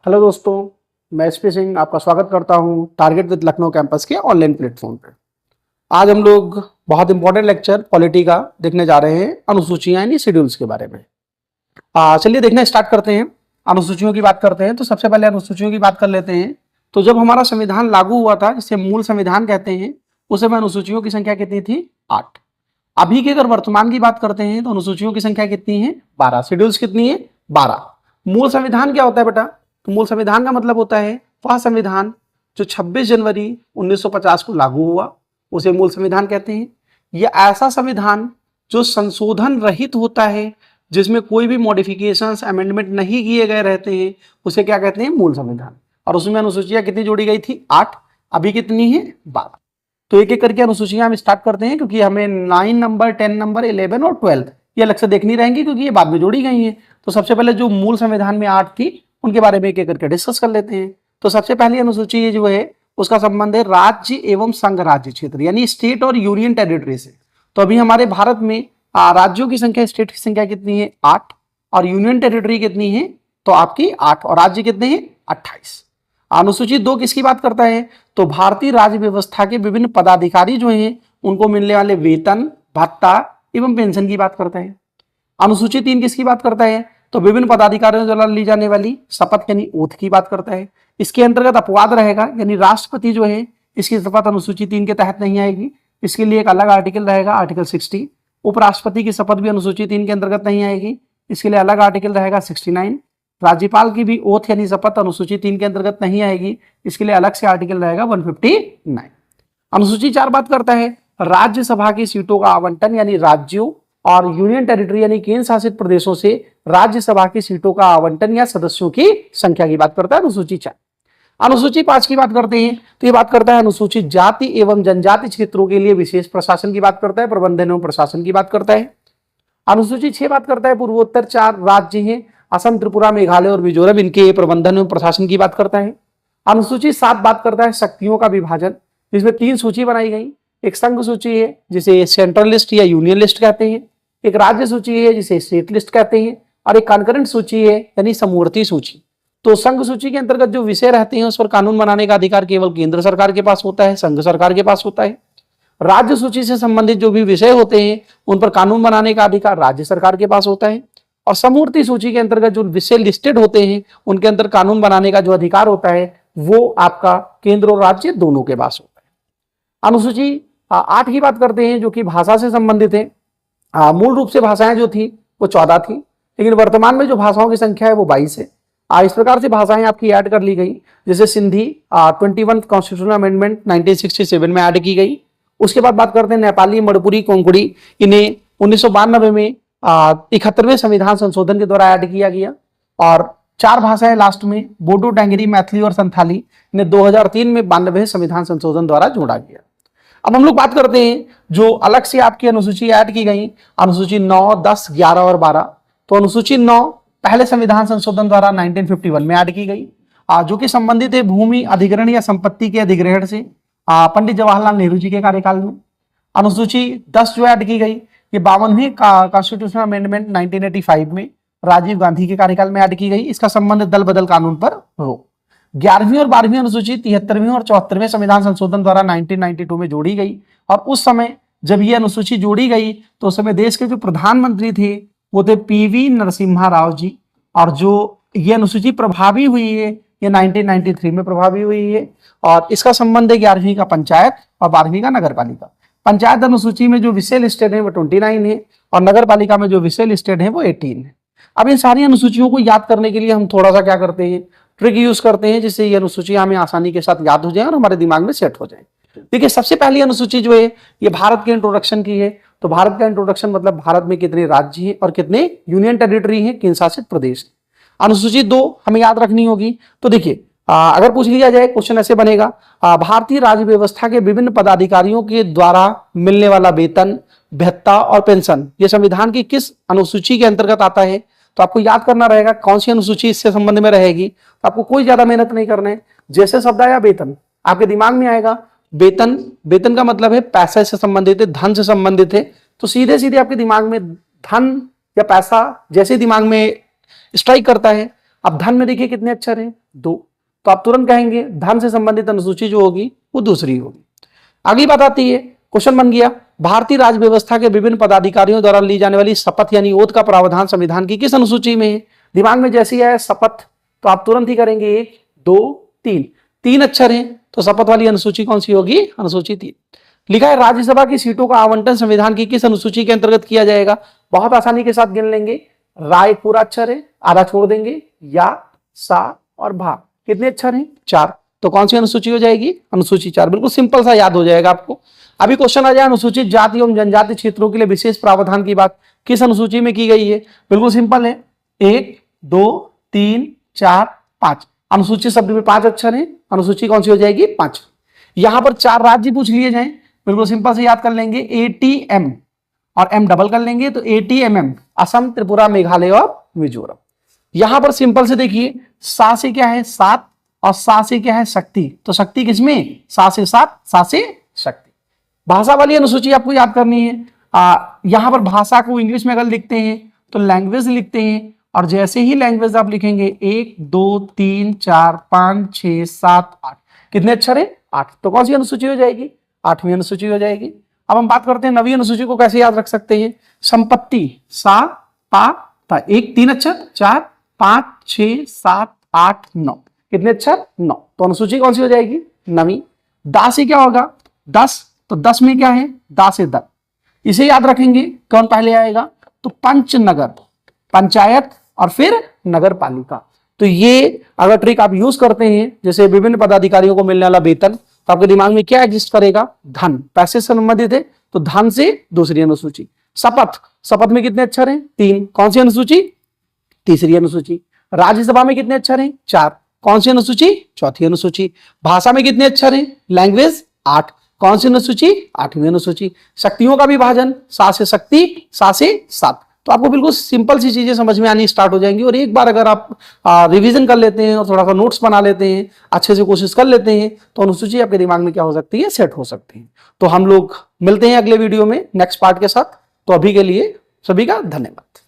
Hello दोस्तों, मैं SP Singh आपका स्वागत करता हूं टारगेट विद लखनऊ कैंपस के ऑनलाइन प्लेटफॉर्म पे। आज हम लोग बहुत इंपॉर्टेंट लेक्चर पॉलिटी का देखने जा रहे हैं, अनुसूचियां यानी शेड्यूल्स के बारे में। चलिए देखना स्टार्ट करते हैं। अनुसूचियों की बात करते हैं तो सबसे पहले अनुसूचियों की बात कर लेते हैं। तो जब हमारा संविधान लागू हुआ था, जिसे मूल संविधान कहते हैं, उस समय अनुसूचियों की संख्या कितनी थी? 8। अभी की अगर वर्तमान की बात करते हैं तो अनुसूचियों की संख्या कितनी है? 12। शेड्यूल्स कितनी है? 12। मूल संविधान क्या होता है बेटा? तो मूल संविधान का मतलब होता है वह संविधान जो 26 जनवरी 1950 को लागू हुआ, उसे मूल संविधान कहते हैं। यह ऐसा संविधान जो संशोधन रहित होता है, जिसमें कोई भी मॉडिफिकेशंस अमेंडमेंट नहीं किए गए रहते हैं, उसे क्या कहते हैं? मूल संविधान। और उसमें अनुसूचियां कितनी जोड़ी गई थी? 8। अभी कितनी है? 12। तो एक एक करके अनुसूचियां हम स्टार्ट करते हैं, क्योंकि हमें 9 नंबर, 10 नंबर, 11 और 12 ये अलग से देखनी रहेंगी, क्योंकि ये बाद में जोड़ी गई हैं। तो सबसे पहले जो मूल संविधान में 8 थी, उनके बारे में एक एक करके डिस्कस कर लेते हैं। तो सबसे पहली अनुसूची जो है उसका संबंध है राज्य एवं संघ राज्य क्षेत्र, यानी स्टेट और यूनियन टेरिटरी से। तो अभी हमारे भारत में राज्यों की संख्या, स्टेट की संख्या कितनी है? 8। और यूनियन टेरिटरी कितनी है? तो आपकी 8। और राज्य कितने हैं? 28। अनुसूची 2 किसकी बात करता है? तो भारतीय राज्य व्यवस्था के विभिन्न पदाधिकारी जो हैं उनको मिलने वाले वेतन, भत्ता एवं पेंशन की बात करता है। अनुसूची 3 किसकी बात करता है? तो विभिन्न पदाधिकारियों द्वारा ली जाने वाली शपथ यानी ओथ की बात करता है। इसके अंतर्गत अपवाद रहेगा, यानी राष्ट्रपति जो है इसकी शपथ अनुसूची 3 के तहत नहीं आएगी। इसके लिए एक अलग आर्टिकल रहेगा, आर्टिकल 60। उपराष्ट्रपति की शपथ भी अनुसूची 3 के अंतर्गत नहीं आएगी, इसके लिए अलग आर्टिकल रहेगा 69। राज्यपाल की भी ओथ यानी शपथ अनुसूची 3 के अंतर्गत नहीं आएगी, इसके लिए अलग से आर्टिकल रहेगा 159। अनुसूची 4 बात करता है राज्यसभा की सीटों का आवंटन, यानी राज्यों और यूनियन टेरिटरी यानी केंद्र शासित प्रदेशों से राज्यसभा की सीटों का आवंटन या सदस्यों की संख्या की बात करता है अनुसूची 4। अनुसूची 5 की बात करते हैं तो ये बात करता है अनुसूचित जाति एवं जनजाति क्षेत्रों के लिए विशेष प्रशासन की बात करता है, प्रबंधन एवं प्रशासन की बात करता है। अनुसूची 6 बात करता है पूर्वोत्तर 4 राज्य हैं, असम, त्रिपुरा, मेघालय और मिजोरम, इनके प्रबंधन एवं प्रशासन की बात करता है। अनुसूची 7 बात करता है शक्तियों का विभाजन, जिसमें 3 सूची बनाई गई। एक संघ सूची है जिसे सेंट्रल लिस्ट या यूनियन लिस्ट कहते हैं, एक राज्य सूची है जिसे स्टेट लिस्ट कहते हैं, और एक कॉन्करेंट सूची है यानी समवर्ती सूची। तो संघ सूची के अंतर्गत जो विषय रहते हैं उस पर कानून बनाने का अधिकार केवल केंद्र सरकार के पास होता है, संघ सरकार के पास होता है। राज्य सूची से संबंधित जो भी विषय होते हैं उन पर कानून बनाने का अधिकार राज्य सरकार के पास होता है। और समवर्ती सूची के अंतर्गत जो विषय लिस्टेड होते हैं उनके अंदर कानून बनाने का जो अधिकार होता है वो आपका केंद्र और राज्य दोनों के पास होता है। अनुसूची 8 की बात करते हैं जो कि भाषा से संबंधित है। मूल रूप से भाषाएं जो थी वो 14 थी, लेकिन वर्तमान में जो भाषाओं की संख्या है वो 22 है। इस प्रकार से भाषाएं आपकी ऐड कर ली गई, जैसे सिंधी 21 कॉन्स्टिट्यूशन अमेंडमेंट 1967 में ऐड की गई। उसके बाद बात करते हैं नेपाली, मणिपुरी, कोंकणी, इन्हें 1992 में 71वें संविधान संशोधन के द्वारा ऐड किया गया। और 4 भाषाएं लास्ट में बोडो, डंगरी, मैथिली और संथाली, इन्हें 2003 में 92वें संविधान संशोधन द्वारा जोड़ा गया। अब हम लोग बात करते हैं जो अलग से आपकी अनुसूची ऐड की गई, अनुसूची 9, 10, 11 और 12। तो अनुसूची 9 पहले संविधान संशोधन द्वारा 1951 में ऐड की गई, जो कि संबंधित है भूमि अधिग्रहण या संपत्ति के अधिग्रहण से, पंडित जवाहरलाल नेहरू जी के कार्यकाल में। अनुसूची 10 जो ऐड की गई ये 52वें कॉन्स्टिट्यूशनल अमेंडमेंट 1985 में राजीव गांधी के कार्यकाल में ऐड की गई। इसका संबंध दल बदल कानून पर हो। 11वीं और 12वीं अनुसूची 73वें और 74वें संविधान संशोधन द्वारा 1992 में जोड़ी गई। और उस समय जब ये अनुसूची जोड़ी गई तो उस समय देश के जो प्रधानमंत्री थे वो थे पीवी नरसिम्हा राव जी, और जो ये अनुसूची प्रभावी हुई है ये 1993 में प्रभावी हुई है। और इसका संबंध है 11वीं का पंचायत और 12वीं का नगर पालिका। पंचायत अनुसूची में जो विषय लिस्टेड है वो 29 है, और नगर पालिका में जो विषय लिस्टेड है वो 18 है। अब इन सारी अनुसूचियों को याद करने के लिए हम थोड़ा सा क्या करते हैं, ट्रिक यूज करते हैं, जिससे ये अनुसूची हमें आसानी के साथ याद हो जाए और हमारे दिमाग में सेट हो जाए। देखिए, सबसे पहली अनुसूची जो है ये भारत के इंट्रोडक्शन की है। तो भारत का इंट्रोडक्शन मतलब भारत में कितने राज्य हैं और कितने यूनियन टेरिटरी हैं, केंद्र शासित प्रदेश। अनुसूची 2 हमें याद रखनी होगी। तो देखिए, अगर पूछ लिया जाए, क्वेश्चन ऐसे बनेगा, भारतीय राज्य व्यवस्था के विभिन्न पदाधिकारियों के द्वारा मिलने वाला वेतन, भत्ता और पेंशन ये संविधान की किस अनुसूची के अंतर्गत आता है? तो आपको याद करना रहेगा कौन सी अनुसूची इससे संबंध में रहेगी। तो आपको कोई ज्यादा मेहनत नहीं करना है, जैसे शब्द आया वेतन आपके दिमाग में आएगा। वेतन, वेतन का मतलब है पैसे से संबंधित है, धन से संबंधित है। तो सीधे सीधे आपके दिमाग में धन या पैसा जैसे दिमाग में स्ट्राइक करता है, अब धन में देखिए कितने अक्षर हैं, 2, तो आप तुरंत कहेंगे धन से संबंधित अनुसूची जो होगी वो दूसरी होगी। अगली बात आती है, क्वेश्चन बन गया, भारतीय राज्य व्यवस्था के विभिन्न पदाधिकारियों द्वारा ली जाने वाली शपथ यानी ओथ का प्रावधान संविधान की किस अनुसूची में है। दिमाग में जैसी है शपथ तो आप तुरंत ही करेंगे 1, 2, 3, 3 अक्षर हैं तो शपथ वाली अनुसूची कौन सी होगी, अनुसूची 3। लिखा है राज्यसभा की सीटों का आवंटन संविधान की किस अनुसूची के अंतर्गत किया जाएगा। बहुत आसानी के साथ गिन लेंगे, रा एक पूरा अक्षर है, आधा छोड़ देंगे, या, सा और भा कितने अक्षर हैं, 4, तो कौन सी अनुसूची हो जाएगी, अनुसूची 4। बिल्कुल सिंपल सा याद हो जाएगा आपको। अभी क्वेश्चन आ जाए अनुसूचित जाति एवं जनजाति क्षेत्रों के लिए विशेष प्रावधान की बात किस अनुसूची में की गई है। बिल्कुल सिंपल है, 1, 2, 3, 4, 5, अनुसूची शब्द में 5 अक्षर हैं, अनुसूची कौन सी हो जाएगी, 5। यहां पर 4 राज्य पूछ लिए जाएं, बिल्कुल सिंपल से याद कर लेंगे, ATM और M डबल कर लेंगे तो ATMM, असम, त्रिपुरा, मेघालय और मिजोरम। यहां पर सिंपल से देखिए, सा से क्या है 7 और सा से क्या है शक्ति, तो शक्ति किसमें, सा से 7, सा से शक्ति। भाषा वाली अनुसूची आपको याद करनी है। यहां पर भाषा को इंग्लिश में अगर लिखते हैं तो लैंग्वेज लिखते हैं, और जैसे ही लैंग्वेज आप लिखेंगे 1, 2, 3, 4, 5, 6, 7, 8, कितने अक्षर है, 8, तो कौन सी अनुसूची हो जाएगी, 8वीं अनुसूची हो जाएगी। अब हम बात करते हैं नवी अनुसूची को कैसे याद रख सकते हैं। संपत्ति, सा, पा, ता, 1, 3 अक्षर, 4, 5, 6, 7, 8, 9, कितने अक्षर, 9, तो अनुसूची कौन सी हो जाएगी, नवी। दा से क्या होगा, 10, तो 10 में क्या है, दा से दल, इसे याद रखेंगे, कौन पहले आएगा, तो पंचनगर, पंचायत और फिर नगर पालिका। तो ये अगर ट्रिक आप यूज करते हैं, जैसे विभिन्न पदाधिकारियों को मिलने वाला वेतन, तो आपके दिमाग में क्या एग्जिस्ट करेगा, धन, पैसे से संबंधित है तो धन से दूसरी अनुसूची। शपथ, शपथ में कितने अक्षर हैं, 3, कौन सी अनुसूची, तीसरी अनुसूची। राज्यसभा में कितने अक्षर हैं, 4, कौन सी अनुसूची, चौथी अनुसूची। भाषा में कितने अक्षर हैं, लैंग्वेज 8, कौन सी अनुसूची, 8वीं अनुसूची। शक्तियों का विभाजन, सा से शक्ति, सा से 7, तो आपको बिल्कुल सिंपल सी चीजें समझ में आनी स्टार्ट हो जाएंगी। और एक बार अगर आप रिवीजन कर लेते हैं और थोड़ा सा नोट्स बना लेते हैं, अच्छे से कोशिश कर लेते हैं, तो अनुसूची आपके दिमाग में क्या हो सकती है, सेट हो सकती है। तो हम लोग मिलते हैं अगले वीडियो में नेक्स्ट पार्ट के साथ। तो अभी के लिए सभी का धन्यवाद।